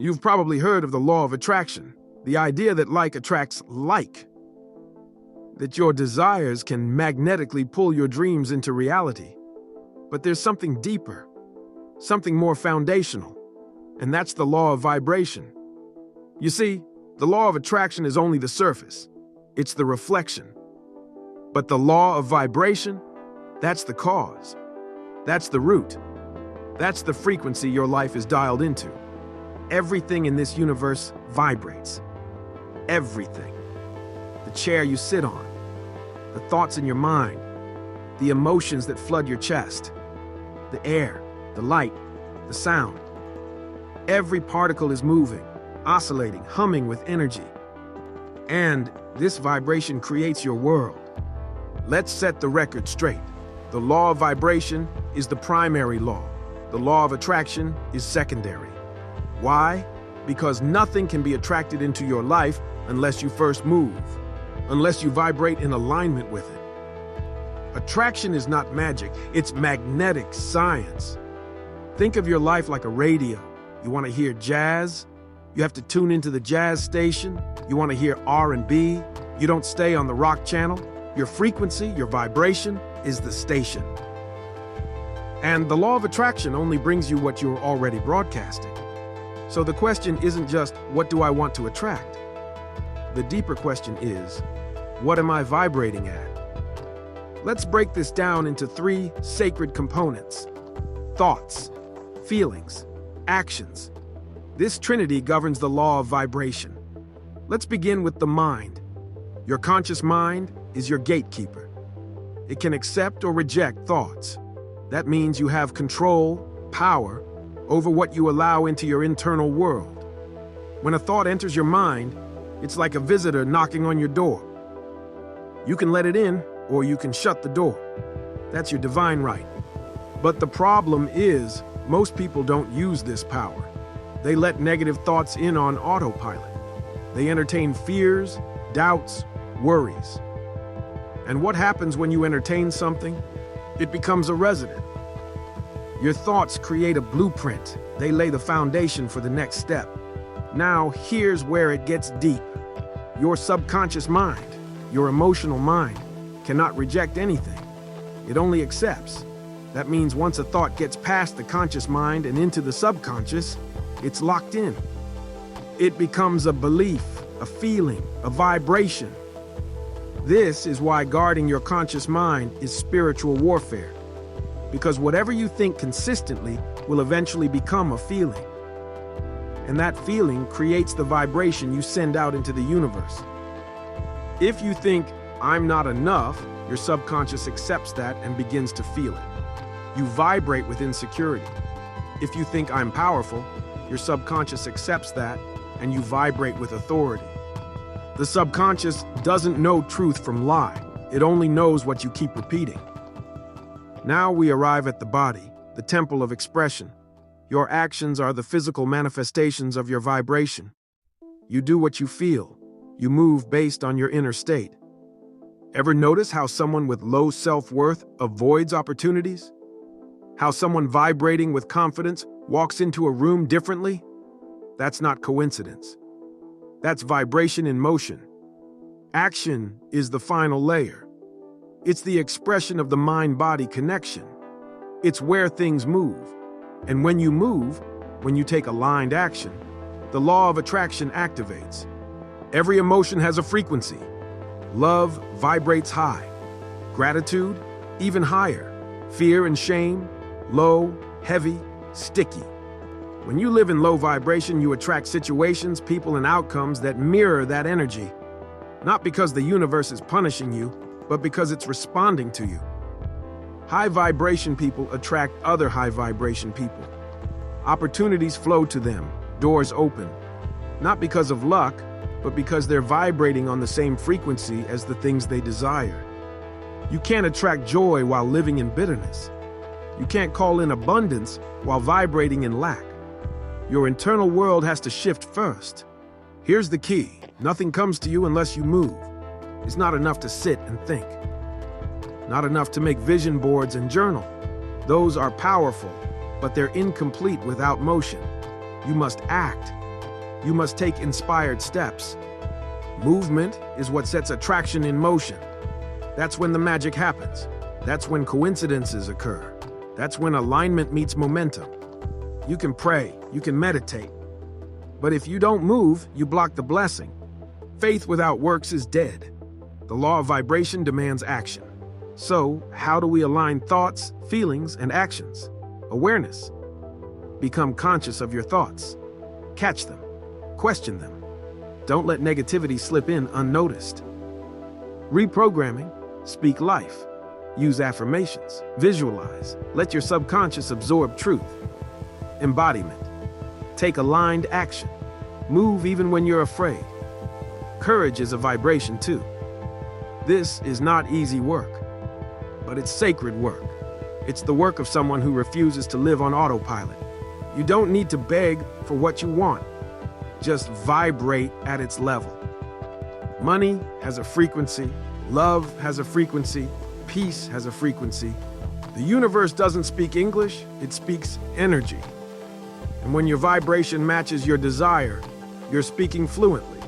You've probably heard of the law of attraction, the idea that like attracts like, that your desires can magnetically pull your dreams into reality. But there's something deeper, something more foundational, and that's the law of vibration. You see, the law of attraction is only the surface. It's the reflection. But the law of vibration, that's the cause. That's the root. That's the frequency your life is dialed into. Everything in this universe vibrates. Everything. The chair you sit on, the thoughts in your mind, the emotions that flood your chest, the air, the light, the sound. Every particle is moving, oscillating, humming with energy. And this vibration creates your world. Let's set the record straight. The law of vibration is the primary law. The law of attraction is secondary. Why? Because nothing can be attracted into your life unless you first move, unless you vibrate in alignment with it. Attraction is not magic, it's magnetic science. Think of your life like a radio. You want to hear jazz? You have to tune into the jazz station. You want to hear R&B? You don't stay on the rock channel. Your frequency, your vibration, is the station. And the law of attraction only brings you what you're already broadcasting. So the question isn't just, what do I want to attract? The deeper question is, what am I vibrating at? Let's break this down into 3 sacred components: thoughts, feelings, actions. This trinity governs the law of vibration. Let's begin with the mind. Your conscious mind is your gatekeeper. It can accept or reject thoughts. That means you have control, power, over what you allow into your internal world. When a thought enters your mind, it's like a visitor knocking on your door. You can let it in, or you can shut the door. That's your divine right. But the problem is, most people don't use this power. They let negative thoughts in on autopilot. They entertain fears, doubts, worries. And what happens when you entertain something? It becomes a resident. Your thoughts create a blueprint. They lay the foundation for the next step. Now, here's where it gets deep. Your subconscious mind, your emotional mind, cannot reject anything. It only accepts. That means once a thought gets past the conscious mind and into the subconscious, it's locked in. It becomes a belief, a feeling, a vibration. This is why guarding your conscious mind is spiritual warfare. Because whatever you think consistently will eventually become a feeling. And that feeling creates the vibration you send out into the universe. If you think, I'm not enough, your subconscious accepts that and begins to feel it. You vibrate with insecurity. If you think I'm powerful, your subconscious accepts that and you vibrate with authority. The subconscious doesn't know truth from lie. It only knows what you keep repeating. Now we arrive at the body, the temple of expression. Your actions are the physical manifestations of your vibration. You do what you feel. You move based on your inner state. Ever notice how someone with low self-worth avoids opportunities? How someone vibrating with confidence walks into a room differently? That's not coincidence. That's vibration in motion. Action is the final layer. It's the expression of the mind-body connection. It's where things move. And when you move, when you take aligned action, the law of attraction activates. Every emotion has a frequency. Love vibrates high. Gratitude, even higher. Fear and shame, low, heavy, sticky. When you live in low vibration, you attract situations, people, and outcomes that mirror that energy. Not because the universe is punishing you, but because it's responding to you. High vibration people attract other high vibration people. Opportunities flow to them, doors open. Not because of luck, but because they're vibrating on the same frequency as the things they desire. You can't attract joy while living in bitterness. You can't call in abundance while vibrating in lack. Your internal world has to shift first. Here's the key. Nothing comes to you unless you move. It's not enough to sit and think. Not enough to make vision boards and journal. Those are powerful, but they're incomplete without motion. You must act. you must take inspired steps. Movement is what sets attraction in motion. That's when the magic happens. That's when coincidences occur. That's when alignment meets momentum. You can pray, you can meditate, but if you don't move, you block the blessing. Faith without works is dead. The law of vibration demands action. So, how do we align thoughts, feelings, and actions? Awareness. Become conscious of your thoughts. Catch them. Question them. Don't let negativity slip in unnoticed. Reprogramming. Speak life. Use affirmations. Visualize. Let your subconscious absorb truth. Embodiment. Take aligned action. Move even when you're afraid. Courage is a vibration too. This is not easy work, but it's sacred work. It's the work of someone who refuses to live on autopilot. You don't need to beg for what you want. Just vibrate at its level. Money has a frequency. Love has a frequency. Peace has a frequency. The universe doesn't speak English, it speaks energy. And when your vibration matches your desire, you're speaking fluently.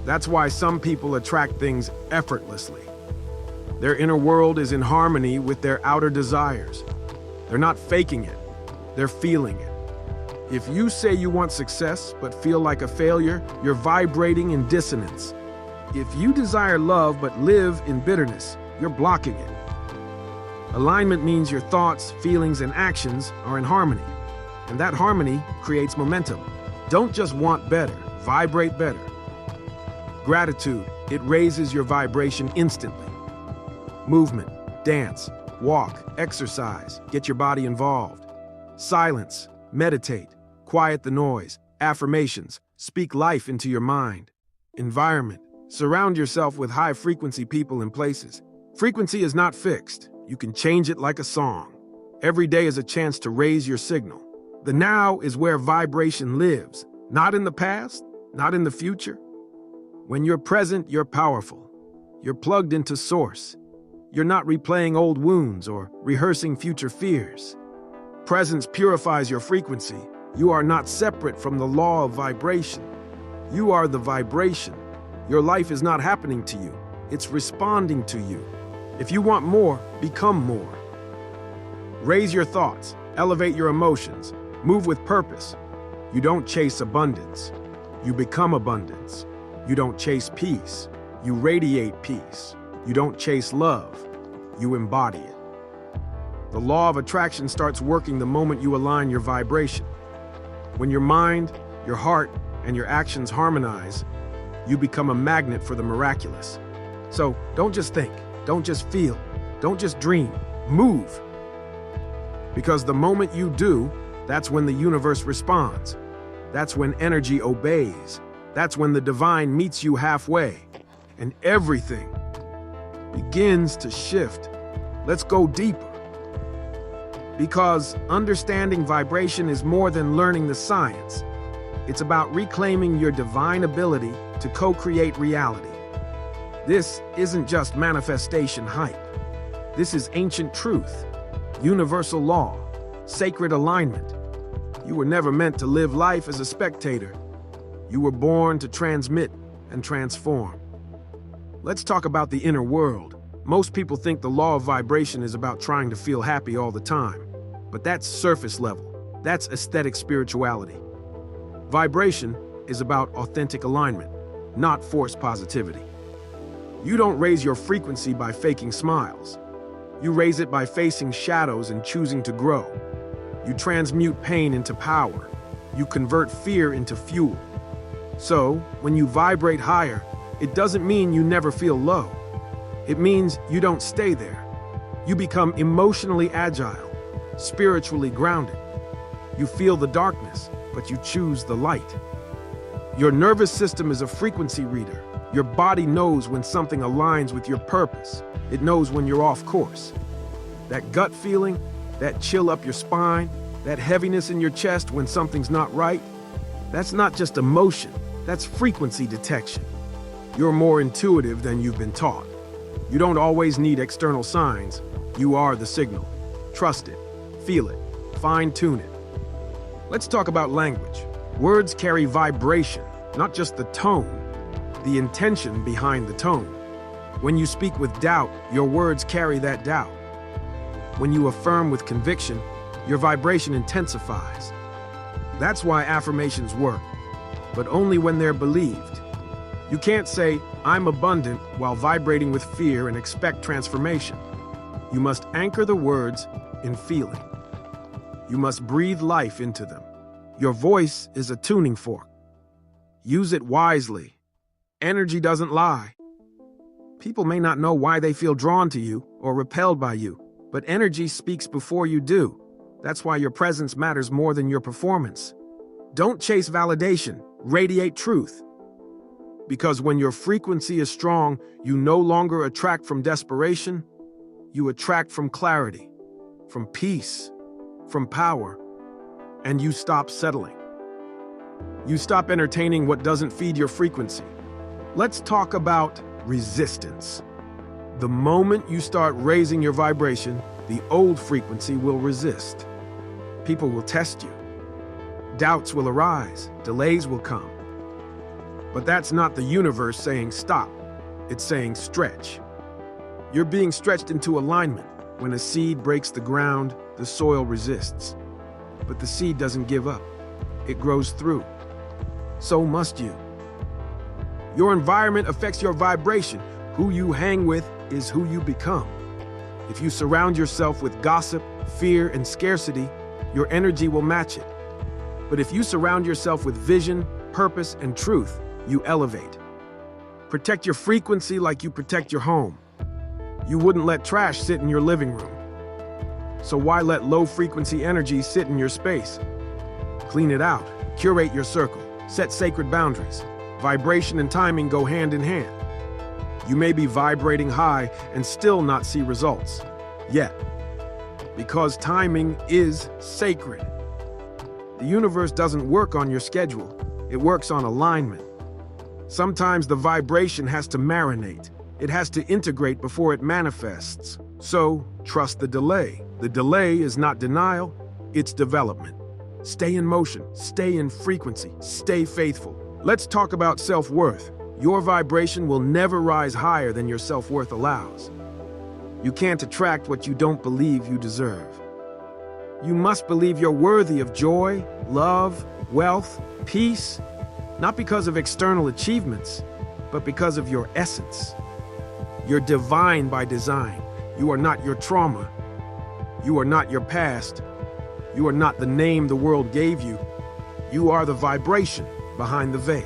That's why some people attract things effortlessly. Their inner world is in harmony with their outer desires. They're not faking it, they're feeling it. If you say you want success but feel like a failure, you're vibrating in dissonance. If you desire love but live in bitterness, you're blocking it. Alignment means your thoughts, feelings, and actions are in harmony. And that harmony creates momentum. Don't just want better, vibrate better. Gratitude, it raises your vibration instantly. Movement, dance, walk, exercise, get your body involved. Silence, meditate, quiet the noise, affirmations, speak life into your mind. Environment, surround yourself with high-frequency people and places. Frequency is not fixed. You can change it like a song. Every day is a chance to raise your signal. The now is where vibration lives, not in the past, not in the future. When you're present, you're powerful. You're plugged into source. You're not replaying old wounds or rehearsing future fears. Presence purifies your frequency. You are not separate from the law of vibration. You are the vibration. Your life is not happening to you. It's responding to you. If you want more, become more. Raise your thoughts, elevate your emotions, move with purpose. You don't chase abundance. You become abundance. You don't chase peace. You radiate peace. You don't chase love. You embody it. The law of attraction starts working the moment you align your vibration. When your mind, your heart, and your actions harmonize, you become a magnet for the miraculous. So don't just think, don't just feel, don't just dream, move. Because the moment you do, that's when the universe responds. That's when energy obeys. That's when the divine meets you halfway. And everything begins to shift. Let's go deeper. Because understanding vibration is more than learning the science. It's about reclaiming your divine ability to co-create reality. This isn't just manifestation hype. This is ancient truth, universal law, sacred alignment. You were never meant to live life as a spectator. You were born to transmit and transform. Let's talk about the inner world. Most people think the law of vibration is about trying to feel happy all the time. But that's surface level. That's aesthetic spirituality. Vibration is about authentic alignment, not forced positivity. You don't raise your frequency by faking smiles. You raise it by facing shadows and choosing to grow. You transmute pain into power. You convert fear into fuel. So, when you vibrate higher, it doesn't mean you never feel low. It means you don't stay there. You become emotionally agile, spiritually grounded. You feel the darkness, but you choose the light. Your nervous system is a frequency reader. Your body knows when something aligns with your purpose. It knows when you're off course. That gut feeling, that chill up your spine, that heaviness in your chest when something's not right, that's not just emotion, that's frequency detection. You're more intuitive than you've been taught. You don't always need external signs. You are the signal. Trust it, feel it, fine-tune it. Let's talk about language. Words carry vibration, not just the tone, the intention behind the tone. When you speak with doubt, your words carry that doubt. When you affirm with conviction, your vibration intensifies. That's why affirmations work, but only when they're believed. You can't say, "I'm abundant," while vibrating with fear and expect transformation. You must anchor the words in feeling. You must breathe life into them. Your voice is a tuning fork. Use it wisely. Energy doesn't lie. People may not know why they feel drawn to you or repelled by you, but energy speaks before you do. That's why your presence matters more than your performance. Don't chase validation, radiate truth. Because when your frequency is strong, you no longer attract from desperation, you attract from clarity, from peace, from power, and you stop settling. You stop entertaining what doesn't feed your frequency. Let's talk about resistance. The moment you start raising your vibration, the old frequency will resist. People will test you. Doubts will arise. Delays will come. But that's not the universe saying stop. It's saying stretch. You're being stretched into alignment. When a seed breaks the ground, the soil resists. But the seed doesn't give up. It grows through. So must you. Your environment affects your vibration. Who you hang with is who you become. If you surround yourself with gossip, fear, and scarcity, your energy will match it. But if you surround yourself with vision, purpose, and truth, you elevate. Protect your frequency like you protect your home. You wouldn't let trash sit in your living room. So why let low-frequency energy sit in your space? Clean it out, curate your circle, set sacred boundaries. Vibration and timing go hand in hand. You may be vibrating high and still not see results yet, because timing is sacred. The universe doesn't work on your schedule, it works on alignment. Sometimes the vibration has to marinate. It has to integrate before it manifests. So, trust the delay. The delay is not denial, it's development. Stay in motion, stay in frequency, stay faithful. Let's talk about self-worth. Your vibration will never rise higher than your self-worth allows. You can't attract what you don't believe you deserve. You must believe you're worthy of joy, love, wealth, peace, not because of external achievements, but because of your essence. You're divine by design. You are not your trauma. You are not your past. You are not the name the world gave you. You are the vibration behind the veil.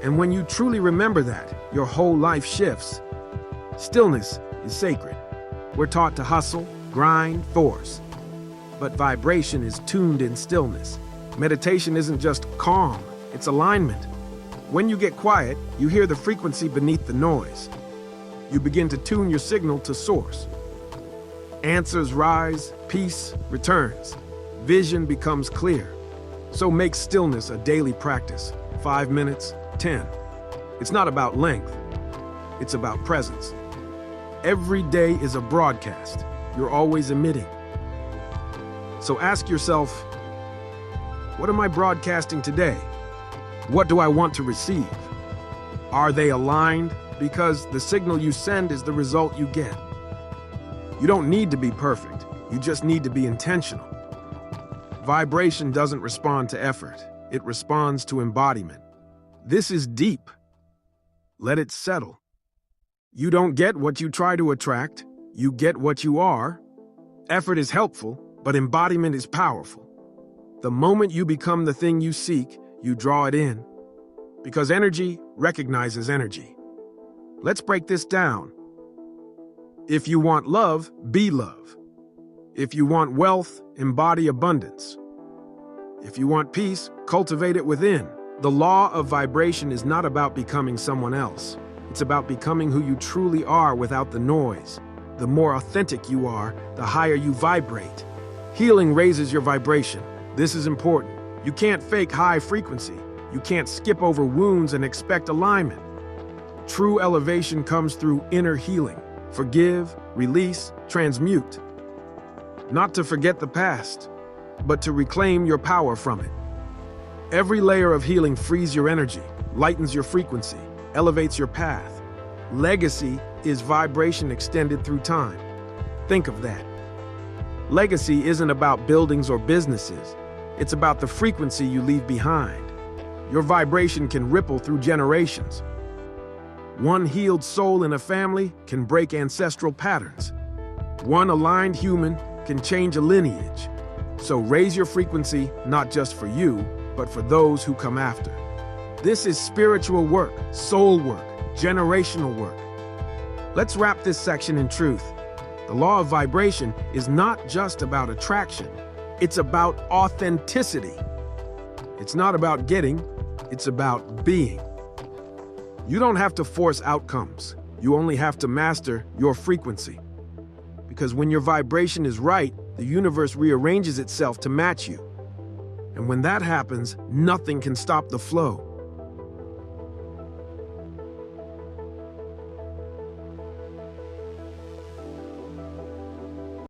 And when you truly remember that, your whole life shifts. Stillness is sacred. We're taught to hustle, grind, force. But vibration is tuned in stillness. Meditation isn't just calm, it's alignment. When you get quiet, you hear the frequency beneath the noise. You begin to tune your signal to source. Answers rise, peace returns. Vision becomes clear. So make stillness a daily practice. 5 minutes, 10. It's not about length. It's about presence. Every day is a broadcast. You're always emitting. So ask yourself, what am I broadcasting today? What do I want to receive? Are they aligned? Because the signal you send is the result you get. You don't need to be perfect. You just need to be intentional. Vibration doesn't respond to effort. It responds to embodiment. This is deep. Let it settle. You don't get what you try to attract. You get what you are. Effort is helpful, but embodiment is powerful. The moment you become the thing you seek, you draw it in. Because energy recognizes energy. Let's break this down. If you want love, be love. If you want wealth, embody abundance. If you want peace, cultivate it within. The law of vibration is not about becoming someone else. It's about becoming who you truly are without the noise. The more authentic you are, the higher you vibrate. Healing raises your vibration. This is important. You can't fake high frequency. You can't skip over wounds and expect alignment. True elevation comes through inner healing. Forgive, release, transmute. Not to forget the past, but to reclaim your power from it. Every layer of healing frees your energy, lightens your frequency, elevates your path. Legacy is vibration extended through time. Think of that. Legacy isn't about buildings or businesses. It's about the frequency you leave behind. Your vibration can ripple through generations. One healed soul in a family can break ancestral patterns. One aligned human can change a lineage. So raise your frequency, not just for you, but for those who come after. This is spiritual work, soul work, generational work. Let's wrap this section in truth. The law of vibration is not just about attraction. It's about authenticity. It's not about getting, it's about being. You don't have to force outcomes. You only have to master your frequency. Because when your vibration is right, the universe rearranges itself to match you. And when that happens, nothing can stop the flow.